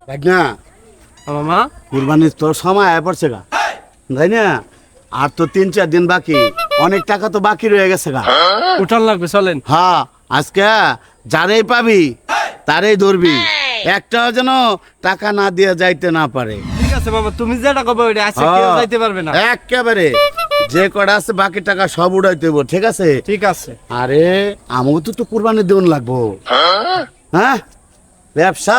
না মামা কুরবানির তোর সময় পড়ছে গা, তাই না? আর তো 3-4 দিন বাকি, অনেক টাকা তো বাকি রয়ে গেছে গা। উঠান লাগবে, চলেন। হ্যাঁ, আজকে যারেই পাবি তারেই ধরবি, একটাও যেন টাকা না দিয়ে যাইতে না পারে। ঠিক আছে মামা, তুমি যেটা কবে ওইটা আছে, কেউ যাইতে পারবে না। একেবারে যে কটা আছে বাকি টাকা সব উড়াইতে হইব, ঠিক আছে? ঠিক আছে। আরে আমাকে তো কুরবানি দেউন লাগবো। হ্যাঁ, ব্যবসা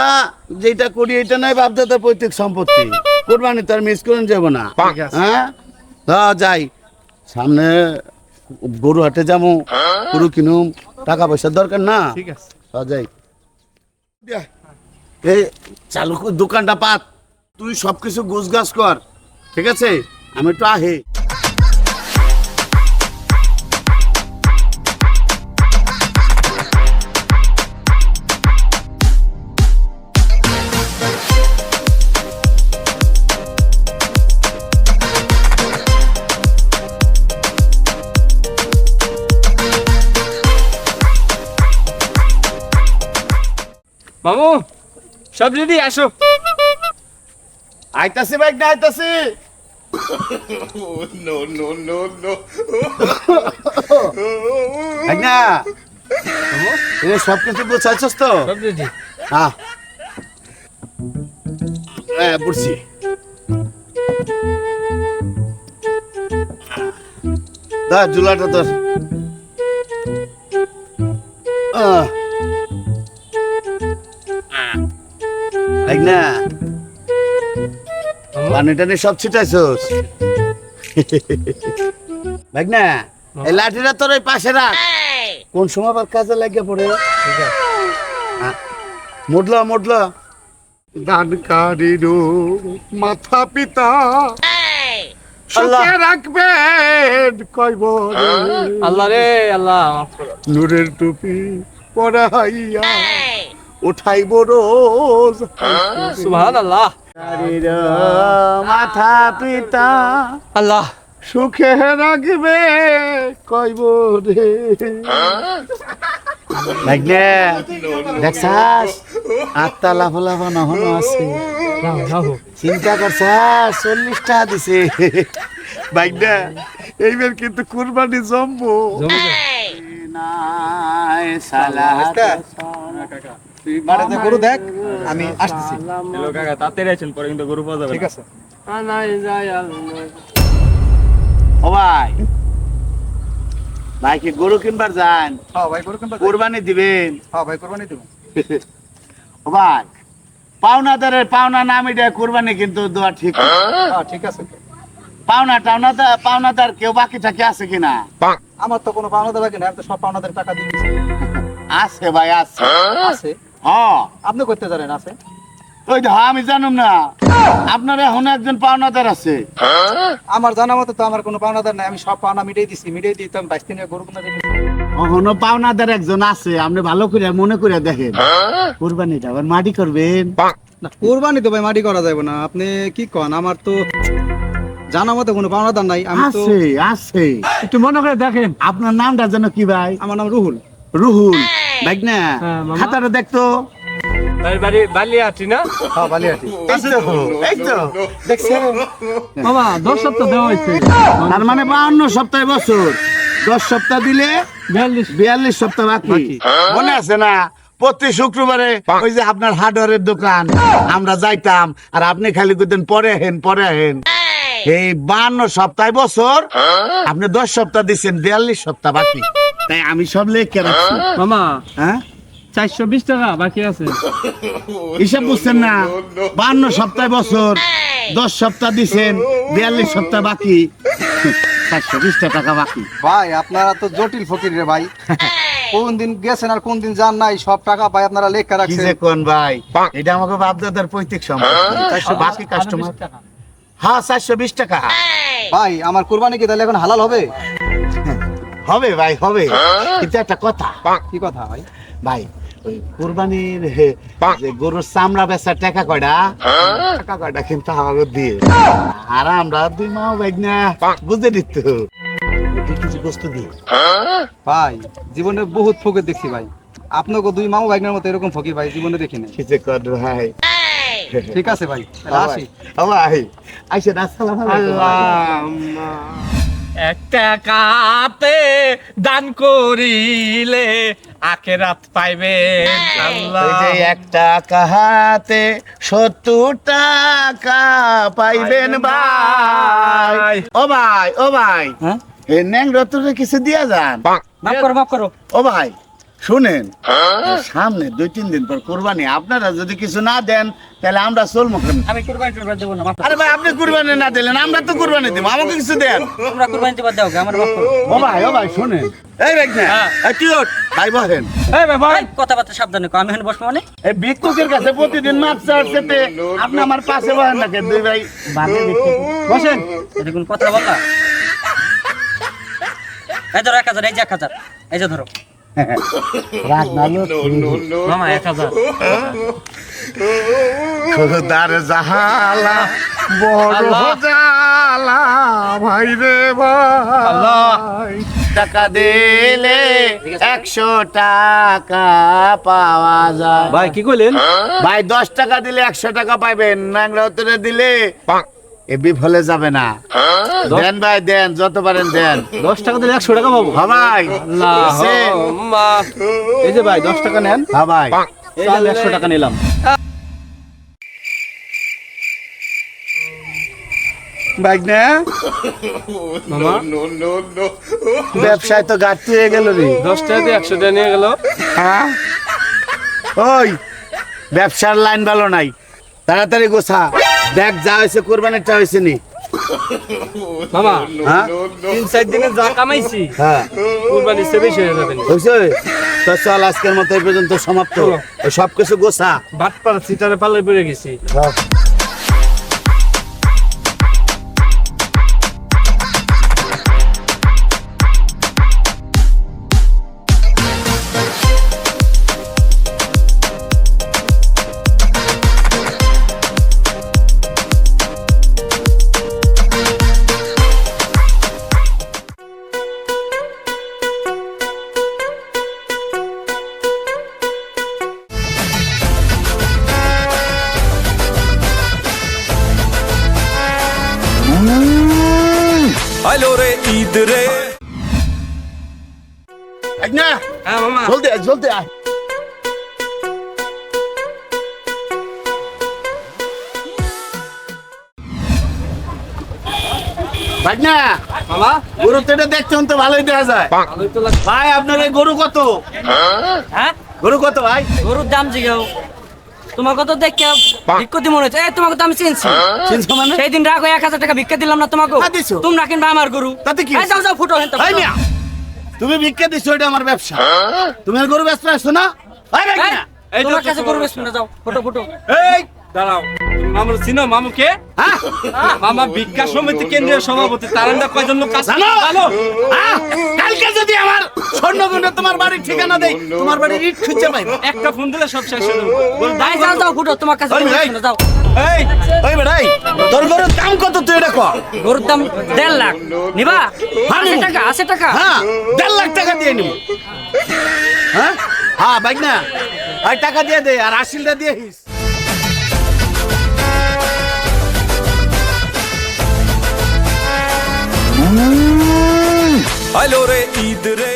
যেটা করি এটা নাই বাপদাদার পৈতৃক সম্পত্তি, কুরবানি তার মিস করে যাব না। ঠিক আছে। হ্যাঁ, যাই সামনে গরু হাটে যাবো, গরু কিনুম, টাকা পয়সার দরকার না। ঠিক আছে, যাই। এই চালু দোকানটা পাত, তুই সবকিছু গুছগাছ কর, ঠিক আছে? আমি একটু আহে। মামু সব রেডি, আসো। আইতাছি ভাই, না আইতাছি। না সবকিছু গোছাইছস তো? সব রেডি। হ্যাঁ, হ্যাঁ বুঝছি। ধর জুলাটা ধর। না পানি টানি সব ছিটাইছস? দেখ না, এই লাঠিটা তোর ওই পাশে রাখ, কোন সময় আবার কাজে লাগিয়ে পড়ে। মুডলো মুডলো দানকারীর মাথা পিতা সুখে রাখবেন কইব আল্লাহ রে আল্লাহ, নূরের টুপি পরাইয়া উঠাইব রোজ। সুবহানাল্লাহ। মাথা পিতা আল্লাহ সুখে রাখবে কইব রে। দেখছাস আত্মা লাফা লাফা নহনো আছে, চিন্তা করছাস 40 টাকা দিছে। ভাইনা এইবার কিন্তু কুরবানি জমবো। তুই মাঠে গরু দেখ, আমি আসতেছি। হ্যালো কাকা, তাড়াতাড়ি আসেন, পরে কিন্তু গরু পাওয়া যাবে। ঠিক আছে। ও ভাই, ভাই কি গরু কিনবার যান? হ্যাঁ ভাই, গরু কিনবা? কুরবানি দিবেন? হ্যাঁ ভাই, কুরবানি দেব। ও ভাই, পাওনাদারের পাওনা না মিটে কুরবানি কিন্তু দেওয়া ঠিক না। হ্যাঁ ঠিক আছে। পাওনাদার কেউ বাকি থাকে আছে কিনা? আমার তো কোনো পাওনাদার বাকি না, আমি তো সব পাওনাদার টাকা দিয়ে দিয়েছি। আছে ভাই, আছে। আছে? হ্যাঁ, আপনি করতে জানেন আছে? ওই তো আমি জানুম না, আপনার এখন একজন পাওনাদার আছে। আমার জানা মতো তো আমার কোনো পাওনাদার নাই, আমি সব পাওনা মিটাই দিছি, মিটাই দিই তো আমি 22 দিনের গরু কিনা দিয়েছি। এখনো পাওনাদার একজন আছে, আপনি ভালো করে মনে করে দেখেন, কুরবানিটা আবার মাটি করবেন। না, কুরবানি তো ভাই মাটি করা যাবে না, আপনি কি কন? আমার তো জানা মতো কোনো পাওনাদার নাই। আমি তো আছে আছে, একটু মনে করে দেখেন। আপনার নামটা যেন কি ভাই? আমার নাম রুহুল। রুহুল ভাই না? হ্যাঁ, মামা। খাতাটা দেখতো। বাড়ি বালিয়াটি না হ্যাঁ, বালিয়াটি। এই তো দেখছেন, মামা? 10 সপ্তাহ দেওয়া হয়েছে। তার মানে 52 সপ্তাহ বছর, 10 সপ্তাহ দিলে 42 সপ্তাহ বাকি। মনে আছে না প্রতি শুক্রবারে ওই যে আপনার হার্ডওয়্যারের দোকান আমরা যাইতাম, আর আপনি খালি কইতেন পরে হেন পরে হেন। এই 52 সপ্তাহ বছর আপনি 10 সপ্তাহ দিচ্ছেন, 42 সপ্তাহ বাকি। তাই আমি সব লেখে রাখছি। মামা হ্যাঁ, 420 টাকা বাকি আছে। হিসাব বুঝছেন না? 52 সপ্তাহ বছর, 10 সপ্তাহ দিচ্ছেন, 42 সপ্তাহ বাকি, 420 টাকা বাকি। ভাই আপনারা তো জটিল ফকির রে ভাই। কোন দিন গেছেন আর কোন দিন যান নাই, সব টাকা ভাই আপনারা লেখা কি রাখছেন। যে কোন ভাই, এটা আমাকে বাপদাদার পৈতৃক সম্পত্তি। 400 বাকি কাস্টমার। হ্যাঁ 420 টাকা ভাই আমার কুরবানি কি তাহলে এখন হালাল হবে? হবে ভাই, হবে। কিন্তু একটা কথা, কি কথা ভাই? ভাই ওই কুরবানির যে গরুর চামড়া বেচার টাকা কয়টা, টাকা কয়টা কিন্তু আমাকে দিয়ে, আর আমরা 2 মাও ভাই না বুঝে দিত কিছু বস্তু দিয়ে। ভাই জীবনে বহুত ফকির দেখছি ভাই, আপনাকে 2 মামু ভাইগনার মতো এরকম ফকির ভাই জীবনে দেখি নাই। কি যে কর ভাই, ঠিক আছে ভাই আসি। ও ভাই আইসেন, আসসালামু আলাইকুম। একটা কাতে দান করিলে আখেরাত পাইবে আল্লাহ। এই যে একটা কাহাতে 70 টাকা পাইবেন ভাই। ও ভাই, ও ভাই, হ্যাঁ এই ন্যাংরা তোরে কিছু দিয়া যান। মাফ করো। ও ভাই শুনেন, সামনে 2-3 দিন পর কুরবানি, আপনারা যদি কিছু না দেন তাহলে আমরা চলবো কেন? আমি কুরবানি টুরবানি দেবো না, মাফ করো। আরে ভাই আপনি কুরবানি না দিলেন আমরা তো কুরবানি দেবো, আমাকে কিছু দেন। তোমরা কুরবানি দিবা দাও, আমার মাফ করো। ও ভাই শুনেন, এই ভাই না, এই তুই ওঠ, ভাই বহেন। এই ভাই ভাই এই, কথাবার্তা সাবধানে কও, আমি এখানে বসবো মানে? এই ভিক্ষুকের কাছে প্রতিদিন মাছ চাচ্ছে, আপনি আমার পাশে বহেন না কেন? দুই ভাই বাদে ভিক্ষুক বসেন। এটা কোন কথা বললা? এই ধরো 1000, এই যে 1000, এই যে ধরো। রাগ না লোক মামা 1000। খোদার জাহালা বড় জালা ভাই রে ভাই, টাকা দিলে 100 টাকা পাওয়া যায়। ভাই কি কইলেন? ভাই 10 টাকা দিলে 100 টাকা পাইবেন, ন্যাংরা উত্তরে দিলে এ বিফলে যাবে না। দেন ভাই দেন, যত পারেন দেন। 10 টাকা দিলে 100 টাকা পাবো। হ্যাঁ ভাই, আল্লাহুম্মা। এই যে ভাই 10 টাকা নেন, হ্যাঁ ভাই, এই যে আমি 100 টাকা নিলাম। ভাই না মামা ব্যবসায় তো ঘাটতি হয়ে গেল রে। 10 টাকা দিয়ে 100 টাকা নিয়ে গেল। হ্যাঁ ওই ব্যবসার লাইন ভালো নাই, তাড়াতাড়ি গোছা, দেখ যা হয়েছে কোরবানিটা হয়েছে নি। মামা হ্যাঁ 3-4 দিনে যা কামাইছি হ্যাঁ কুরবানি সে বেশি হয়ে যাবে। হয়েছে তো, চল আজকের মতো এই পর্যন্ত সমাপ্ত। ওই সব কিছু গোছা। বাটপাড়া সিটারে পাল্লে পড়ে গেছি। হ্যালো রে ঈদ রে এক না হ্যাঁ মামা জলদি আয়, জলদি আয়। ভাই না মামা গরু তো এটা দেখছেন তো ভালোই দেখা যায়। ভালোই তো লাগছে। ভাই আপনার এই গরু কত? হ্যাঁ, গরু কত ভাই? গরুর দাম জিগাও। তোমাকে তো দেখে ভিক্ষতি মনে হচ্ছে। এই তোমাকে তো আমি চিনছি। চিনছো মানে? সেই দিন রাখো 1000 টাকা ভিক্ষা দিলাম না তোমাকে? হ্যাঁ, দিছো। তোমরা কিনবা আমার গরু। তাতে কি এই যাও যাও, ফুটো হেন তো, ভাই ফুটো। মিয়া, তুমি ভিক্ষা দিছো, এটা আমার ব্যবসা। তুমি আর গরু ব্যবসা আসছো না? ভাই ভাই এই, না এই তোমার তো কাছে গরু বেশ যাও, ফুটো ফুটো। এই দাঁড়াও, মামু চিনো মামু কে? হ্যাঁ মামা বিজ্ঞান সমিতি কেন্দ্রীয় সভাপতি। তারান্দা কয়জন লোক কাজ জানো জানো? হ্যাঁ? কালকে যদি আমার স্বর্ণগুণে তোমার বাড়ির ঠিকানা দেই, তোমার বাড়ির ইট খুঁজে পাইবা। একটা ফোন দিলে সব শেষ হয়ে যাবে। বল, এই যাও যাও, ফুটো, তোমার কাছে ওই, গরু এই। বেশ যাও। এই ওই বেড়াই, তোর গরুর দাম কত তুই এটা কর? গরুর দাম 1.5 লাখ। নিবা? হ্যাঁ, 80 নিবো। টাকা, 80 টাকা। হ্যাঁ 1.5 লাখ টাকা দিয়ে নিব। হ্যাঁ হ্যাঁ ভাই না, আর টাকা দিয়ে দে, আর 80টা দিয়ে হিস। হ্যালো রে ঈদ রে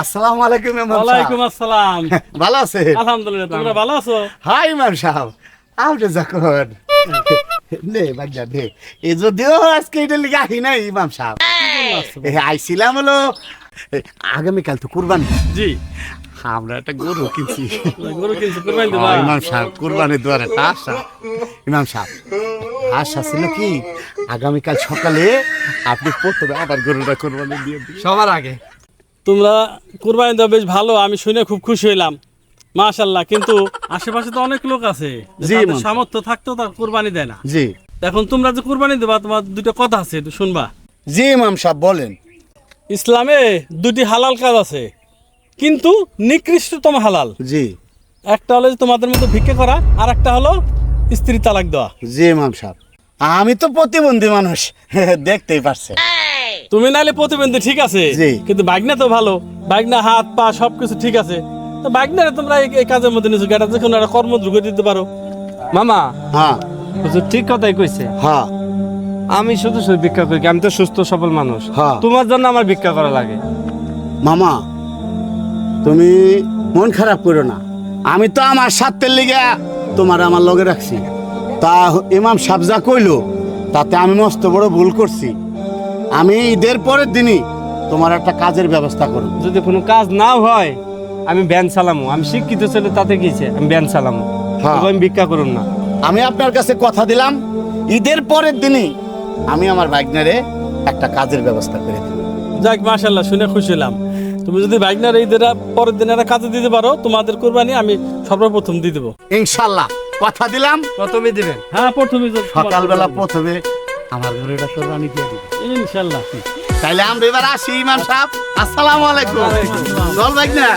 আসসালামু আলাইকুম ইমাম সাহেব। ওয়ালাইকুম আসসালাম। ভালো আছেন? আলহামদুলিল্লাহ, তোমরা ভালো আছো? হাই ইমাম সাহেব, আউটে যখন নে বাগদা দে, এ যদিও আজকে এটা লিখে আহি নাই ইমাম সাহেব, আইছিলাম হলো আগামীকাল তো কুরবানি, জি, আমরা একটা গরু কিনছি। গরু কিনছি, কুরবানি দেবা? ইমাম সাহেব কুরবানি দেওয়ার একটা আশা। ইমাম সাহেব আশা ছিল কি আগামীকাল সকালে আপনি প্রথমে আবার গরুটা কুরবানি দিয়ে দিন। সবার আগে তোমরা কুরবানি দেওয়া বেশ ভালো, আমি শুনে খুব খুশি হইলাম, মাশাল্লাহ। কিন্তু আশেপাশে তো অনেক লোক আছে জি, যাদের ইমাম। সামর্থ্য থাকতেও তারা কুরবানি দেয় না। জি এখন তোমরা যে কুরবানি দেবা, তোমার দুটো কথা আছে, একটু শুনবা। জি ইমাম সাহেব বলেন। ইসলামে দুটি হালাল কাজ আছে, কিন্তু নিকৃষ্টতম হালাল। জি একটা হলো যে তোমাদের মতো ভিক্ষা করা, আর একটা হলো স্ত্রী তালাক দেওয়া। জি ইমাম সাহেব। আমি তো প্রতিবন্ধী মানুষ দেখতেই পারছে। তুমি নাইলে প্রতিবন্ধী ঠিক আছে, জি। কিন্তু বাগনা তো ভালো, বাগনা হাত পা সবকিছু ঠিক আছে, তো বাগনারে তোমরা এই কাজের মধ্যে নিছো, এটা যে কোনো একটা কর্মযোগ্য দিতে পারো। মামা হ্যাঁ হুজুর ঠিক কথাই কইছে। হ্যাঁ আমি শুধু শুধু ভিক্ষা করি কি? আমি তো সুস্থ সবল মানুষ। হ্যাঁ। তোমার জন্য আমার ভিক্ষা করা লাগে। মামা তুমি মন খারাপ করো না, আমি তো আমার স্বার্থের লিগে তোমার আমার লগে রাখছি। তা ইমাম সাহেব যা কইলো তাতে আমি মস্ত বড় ভুল করছি। আমি ঈদের পরের দিনই তোমার একটা কাজের ব্যবস্থা করব। যদি কোনো কাজ নাও হয় আমি ব্যান চালামো। আমি শিক্ষিত ছেলে, তাতে গিয়েছে আমি ব্যান চালামো। হ্যাঁ। তবে আমি ভিক্ষা করুন না। আমি আপনার কাছে কথা দিলাম, ঈদের পরের দিনই আমি আমার ভাগ্নারে একটা কাজের ব্যবস্থা করে দেব। যাক মাশাআল্লাহ, শুনে খুশি হলাম। তুমি যদি বাগনার ঈদের পরের দিন একটা কাজে দিতে পারো, তোমাদের কোরবানি আমি সর্বপ্রথম দিয়ে দেবো। ইনশাল্লাহ কথা দিলাম। প্রথমে দিবেন। হ্যাঁ, প্রথমে সকালবেলা প্রথমে আমার ঘরে এটা কোরবানি দিয়ে দিব। ইনশাল্লাহ। তাইলে আমরা এবার আসি ইমাম সাহেব। আসসালামু আলাইকুম। চল ভাগ্না।